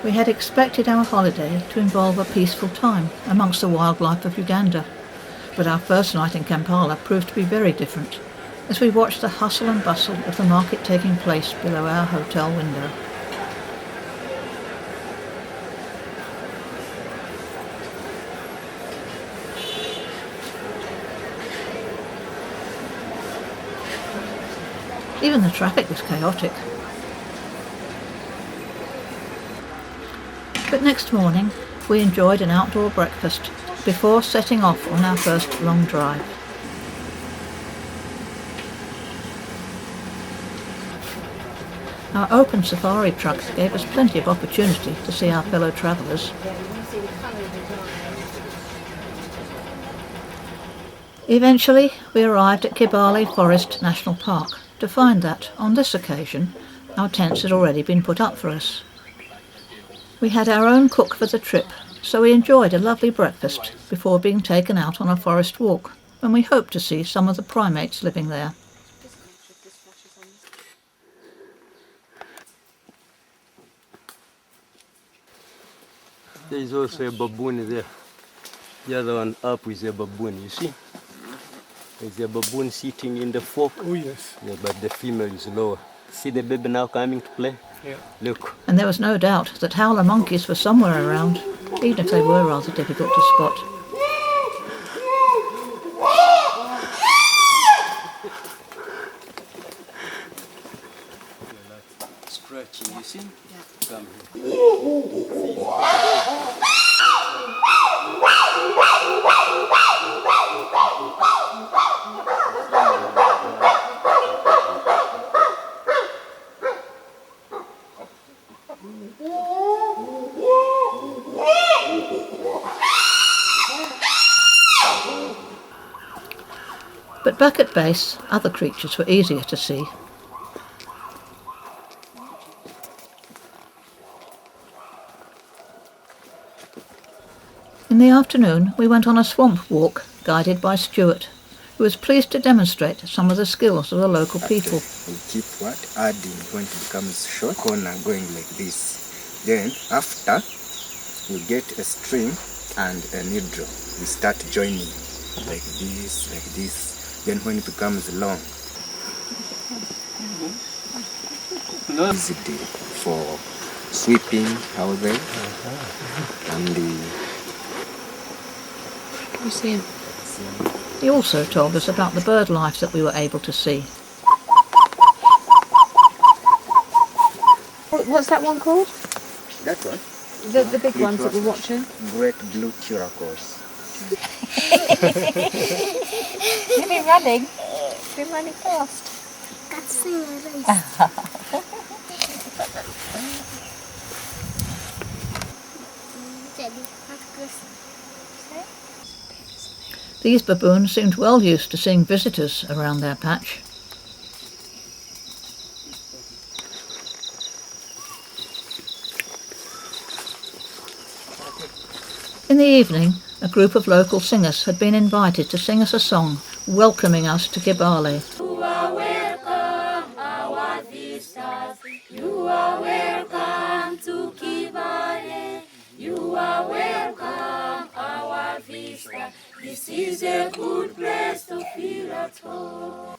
We had expected our holiday to involve a peaceful time amongst the wildlife of Uganda, but our first night in Kampala proved to be very different, as we watched the hustle and bustle of the market taking place below our hotel window. Even the traffic was chaotic. But next morning we enjoyed an outdoor breakfast before setting off on our first long drive. Our open safari trucks gave us plenty of opportunity to see our fellow travellers. Eventually we arrived at Kibale Forest National Park to find that, on this occasion, our tents had already been put up for us. We had our own cook for the trip, so we enjoyed a lovely breakfast before being taken out on a forest walk, and we hoped to see some of the primates living there. There is also a baboon there. The other one up is a baboon, you see? There's a baboon sitting in the fork. Oh yes. Yeah, but the female is lower. See the baby now coming to play? Yeah. Look. And there was no doubt that howler monkeys were somewhere around, even if they were rather difficult to spot. Scratching, you see? Yeah. Come But back at base, other creatures were easier to see. In the afternoon, we went on a swamp walk, guided by Stuart, who was pleased to demonstrate some of the skills of the local people. We keep adding when it becomes short, corner going like this. Then after, we get a string and a needle. We start joining like this, like this. Then when it becomes long, easy for sweeping houses and You see him? He also told us about the bird life that we were able to see. What's that one called? that one. The big ones that we're watching? Great blue curacles. You've been running. You've been running fast. These baboons seemed well used to seeing visitors around their patch. In the evening, a group of local singers had been invited to sing us a song, welcoming us to Kibale. You are welcome, our visitors. You are welcome to Kibale. You are welcome, our visitors. This is a good place to feel at home.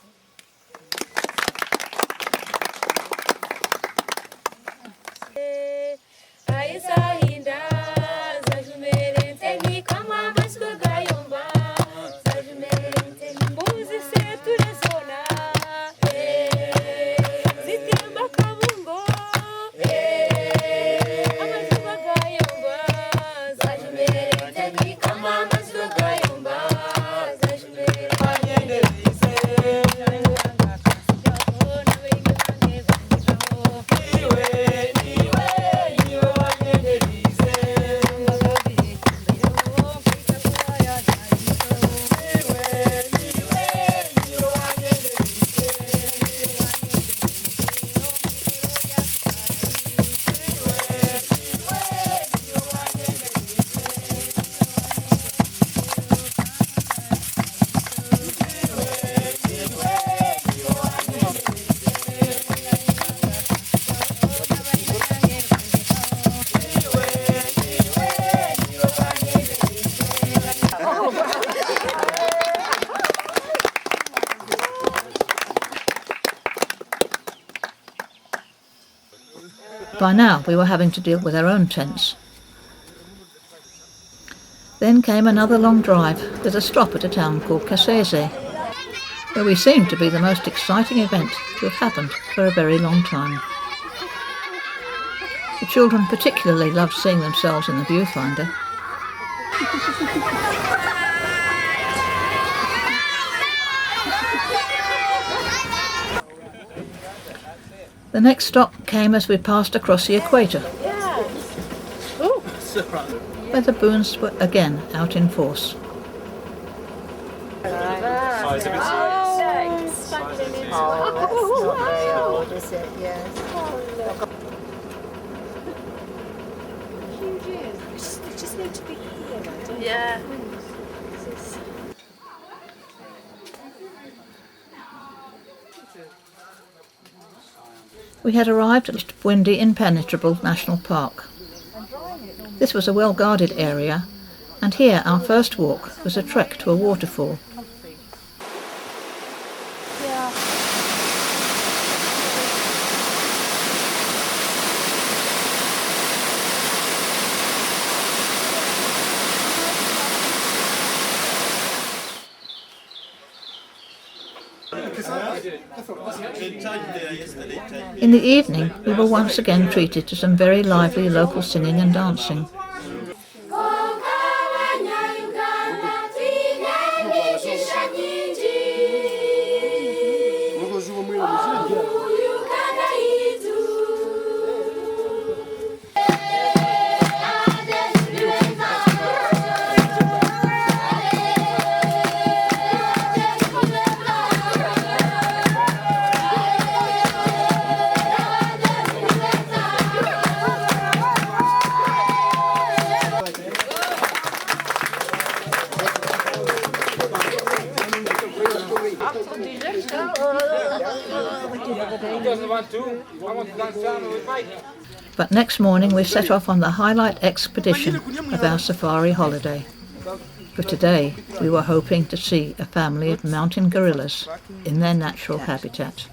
By now we were having to deal with our own tents. Then came another long drive with a stop at a town called Kasese, where we seemed to be the most exciting event to have happened for a very long time. The children particularly loved seeing themselves in the viewfinder. The next stop came as we passed across the equator, where the boons were again out in force. We had arrived at Bwindi Impenetrable National Park. This was a well-guarded area, and here our first walk was a trek to a waterfall. In the evening, we were once again treated to some very lively local singing and dancing. But next morning we set off on the highlight expedition of our safari holiday. For today we were hoping to see a family of mountain gorillas in their natural habitat.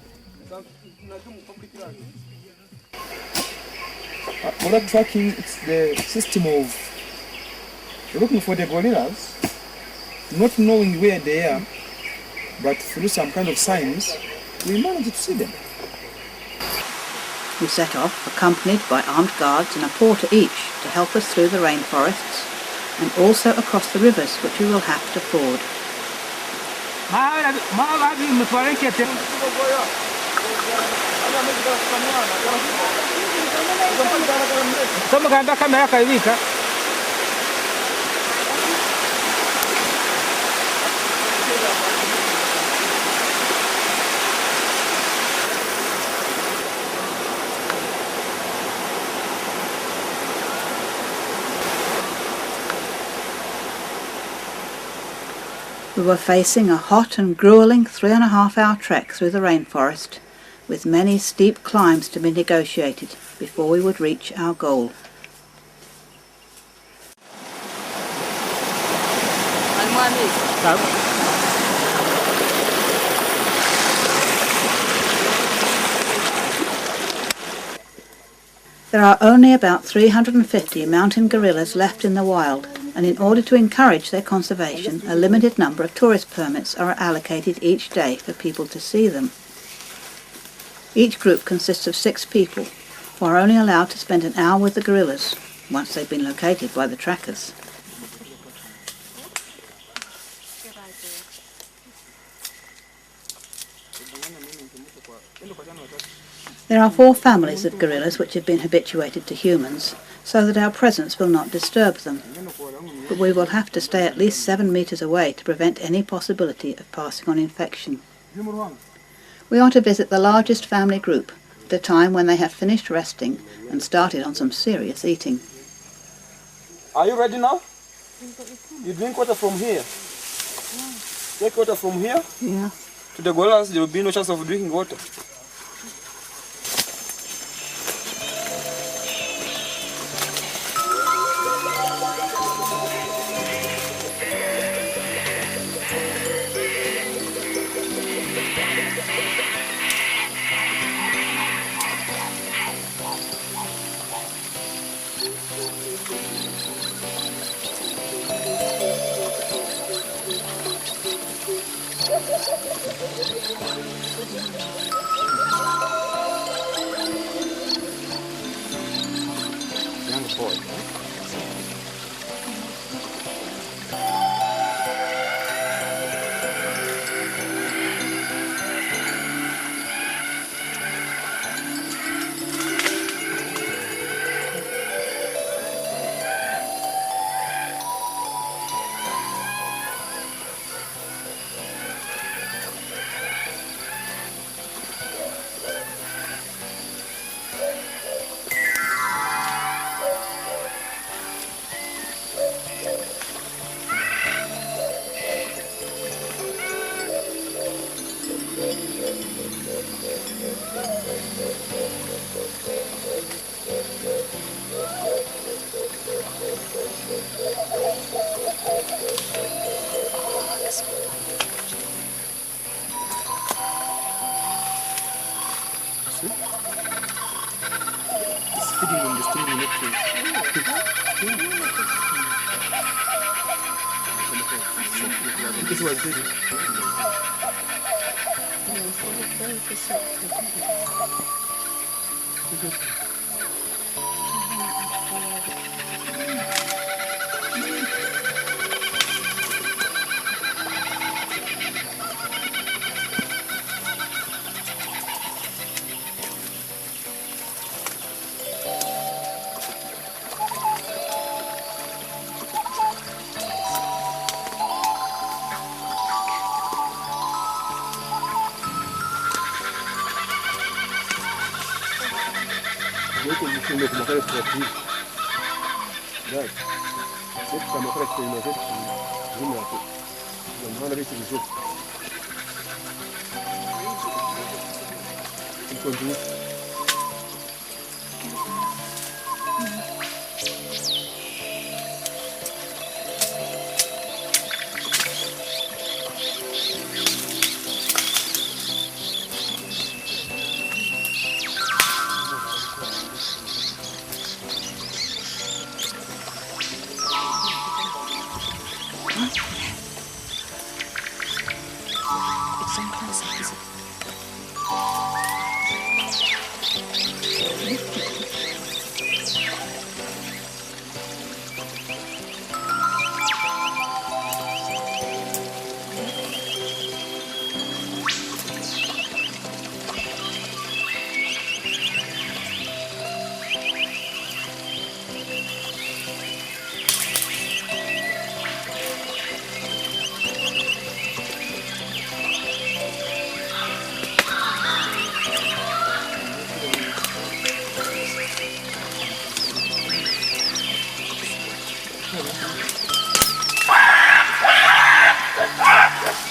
Gorilla tracking, it's the system of looking for the gorillas, not knowing where they are, but through some kind of signs, we managed to see them. We set off, accompanied by armed guards and a porter each to help us through the rainforests and also across the rivers which we will have to ford. We were facing a hot and gruelling 3.5-hour trek through the rainforest, with many steep climbs to be negotiated before we would reach our goal. There are only about 350 mountain gorillas left in the wild, and in order to encourage their conservation, a limited number of tourist permits are allocated each day for people to see them. Each group consists of 6 people, who are only allowed to spend an hour with the gorillas, once they've been located by the trackers. There are 4 families of gorillas which have been habituated to humans, so that our presence will not disturb them. But we will have to stay at least 7 meters away to prevent any possibility of passing on infection. We are to visit the largest family group at a time when they have finished resting and started on some serious eating. Are you ready now? You drink water from here. Take water from here. Yeah. To the gorillas, there will be no chance of drinking water. This was good.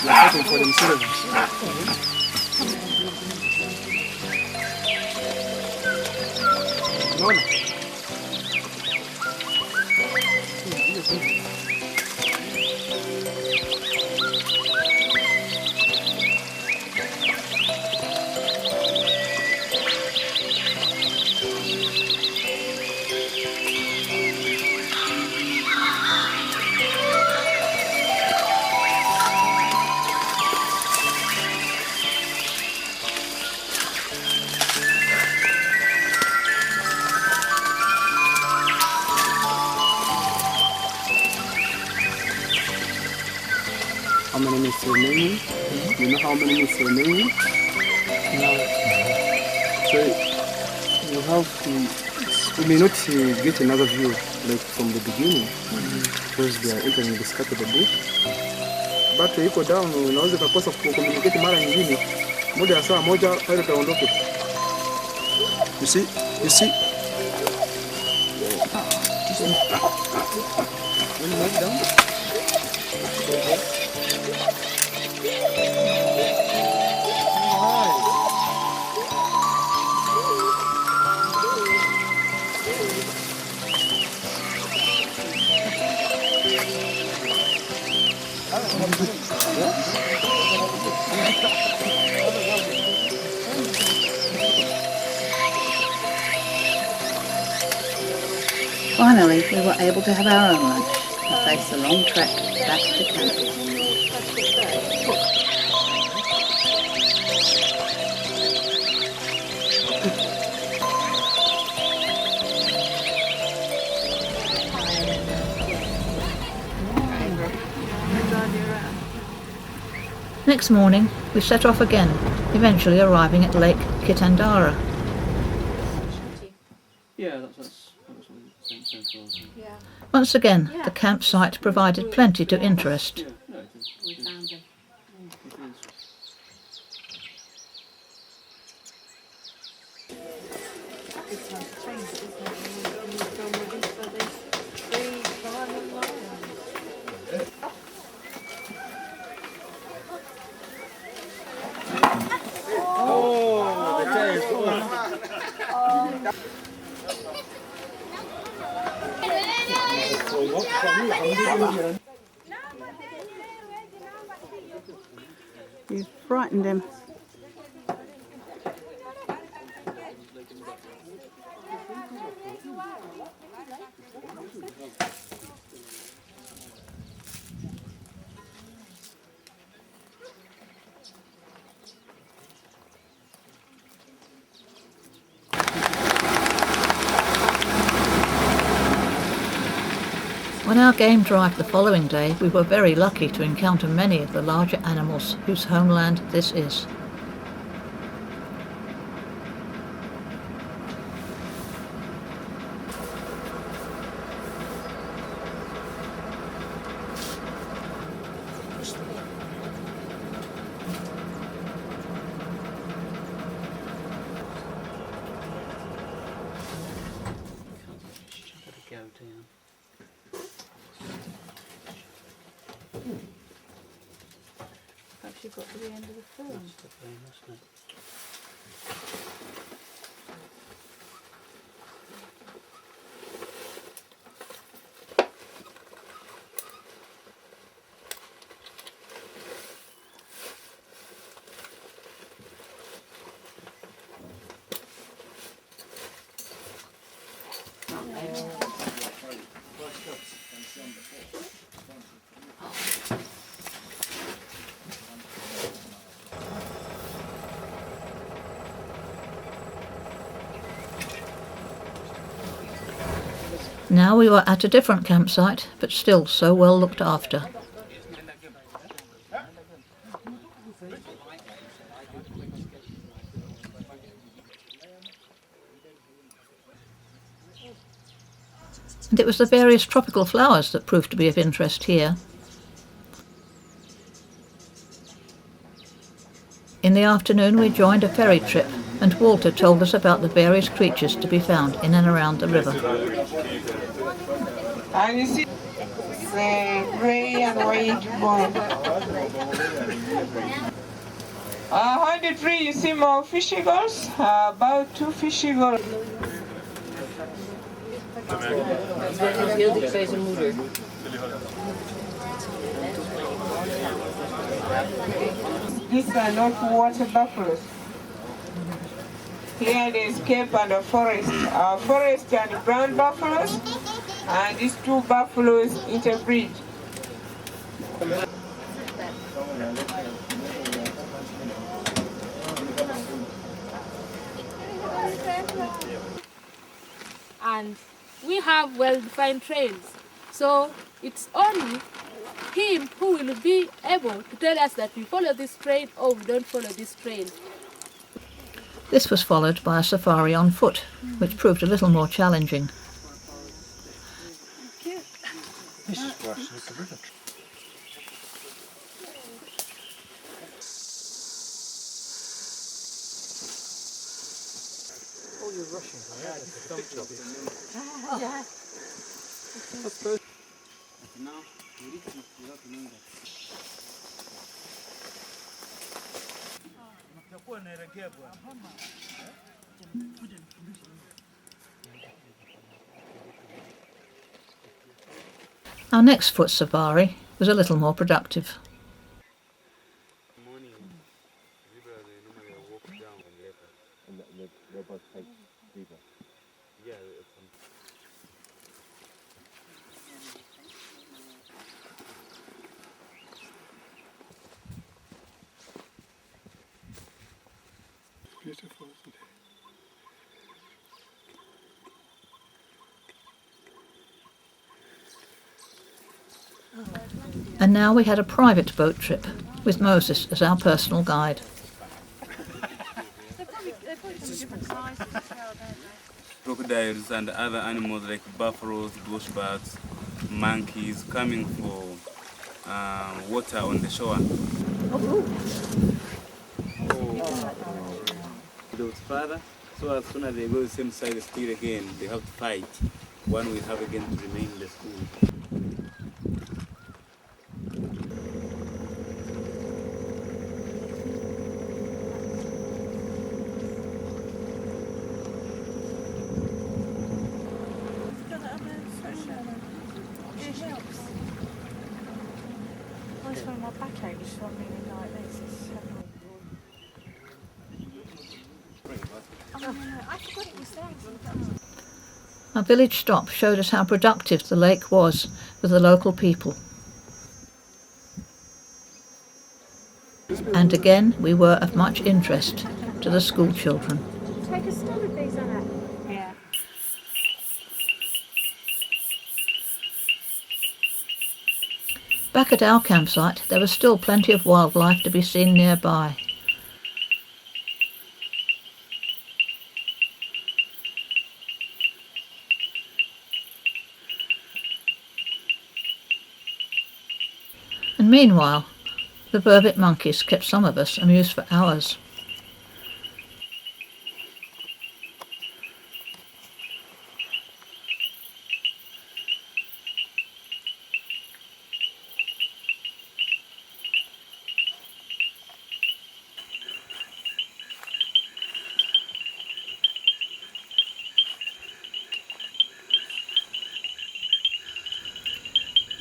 They're fighting for themselves. No, no. How many minutes remaining? You know how many minutes remaining? No. So you have to, you may not get another view like from the beginning because they are entering the skirt of the bush. But iko down unaweza kukosa kucommunicate mara nyingine. Muda ya saa moja pale utaondoke. You see? You see? When you knock down. Finally, we were able to have our own lunch and face the long trek back to camp. Next morning, we set off again, eventually arriving at Lake Kitandara. Yeah, that's Yeah, Once again, the campsite provided plenty to interest. we found them. It's time to change it, isn't it? When you've gone with this for these 3 violent lions. Oh, the chair is off. You frightened him. game drive the following day, we were very lucky to encounter many of the larger animals whose homeland this is. Perhaps you've got to the end of the film. Now we were at a different campsite, but still so well looked after. And it was the various tropical flowers that proved to be of interest here. In the afternoon we joined a ferry trip, and Walter told us about the various creatures to be found in and around the river. And you see the grey and white bone. On the tree you see more fish eagles, about 2 fish eagles. Heel dik bij zijn moeder. These are not water buffaloes. Here there's Cape and the forest. Forest and the brown buffaloes, and these 2 buffaloes interbreed. And we have well-defined trails. So it's only him who will be able to tell us that we follow this trail or we don't follow this trail. This was followed by a safari on foot, which proved a little more challenging. This is worse, it's a river. Oh, you're rushing. Our next foot safari was a little more productive. Beautiful, isn't it? And now we had a private boat trip, with Moses as our personal guide. Crocodiles and other animals like buffaloes, bushbucks, monkeys coming for water on the shore. Those further, so as soon as they go the same side of the street again, they have to fight. One will have again to remain in the school. My backache is from really like this. I forgot it was there. Our village stop showed us how productive the lake was with the local people. And again we were of much interest to the school children. Take a still of these, Anna. Yeah. Back at our campsite, there was still plenty of wildlife to be seen nearby. And meanwhile, the burbot monkeys kept some of us amused for hours.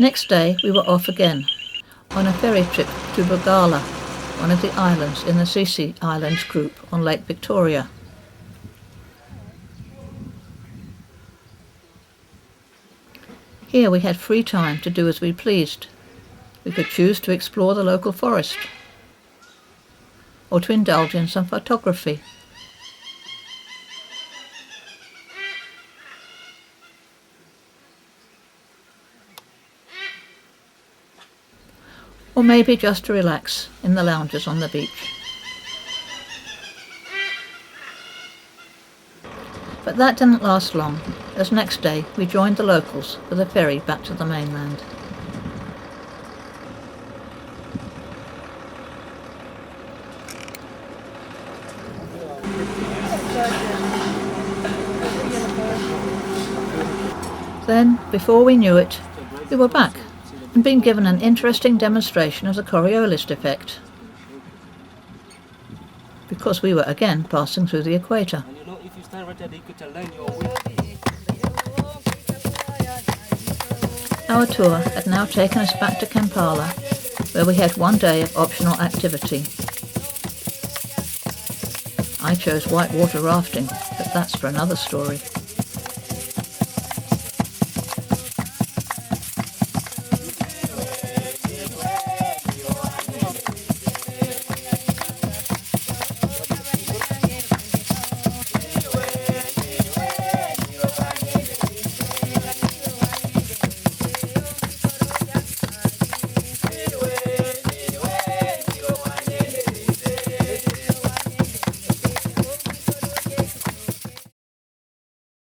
Next day we were off again, on a ferry trip to Bugala, one of the islands in the Sisi Islands group on Lake Victoria. Here we had free time to do as we pleased. We could choose to explore the local forest, or to indulge in some photography. Or maybe just to relax in the lounges on the beach. But that didn't last long, as next day we joined the locals for the ferry back to the mainland. Then, before we knew it, we were back and been given an interesting demonstration of the Coriolis effect, because we were again passing through the equator. Our tour had now taken us back to Kampala, where we had one day of optional activity. I chose whitewater rafting, but that's for another story.